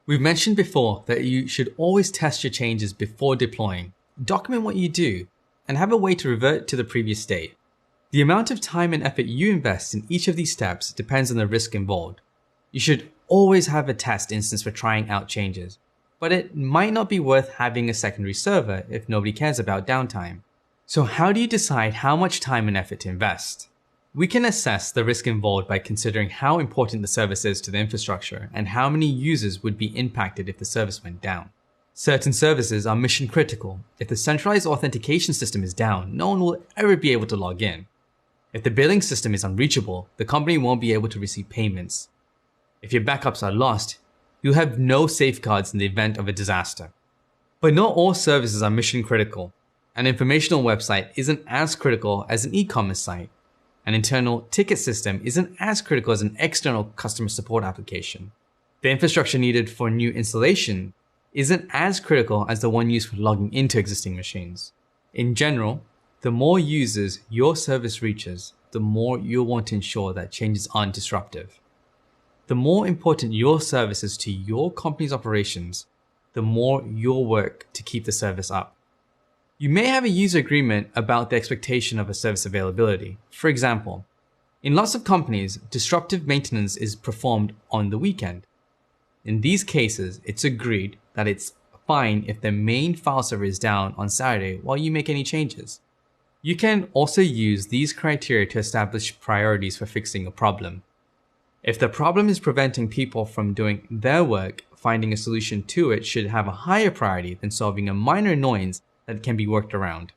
We've mentioned before that you should always test your changes before deploying, document what you do, and have a way to revert to the previous state. The amount of time and effort you invest in each of these steps depends on the risk involved. You should always have a test instance for trying out changes, but it might not be worth having a secondary server if nobody cares about downtime. So how do you decide how much time and effort to invest? We can assess the risk involved by considering how important the service is to the infrastructure and how many users would be impacted if the service went down. Certain services are mission critical. If the centralized authentication system is down, no one will ever be able to log in. If the billing system is unreachable, the company won't be able to receive payments. If your backups are lost, you'll have no safeguards in the event of a disaster. But not all services are mission critical. An informational website isn't as critical as an e-commerce site. An internal ticket system isn't as critical as an external customer support application. The infrastructure needed for new installation isn't as critical as the one used for logging into existing machines. In general, the more users your service reaches, the more you'll want to ensure that changes aren't disruptive. The more important your service is to your company's operations, the more you'll work to keep the service up. You may have a user agreement about the expectation of a service availability. For example, in lots of companies, disruptive maintenance is performed on the weekend. In these cases, it's agreed that it's fine if the main file server is down on Saturday while you make any changes. You can also use these criteria to establish priorities for fixing a problem. If the problem is preventing people from doing their work, finding a solution to it should have a higher priority than solving a minor annoyance that can be worked around.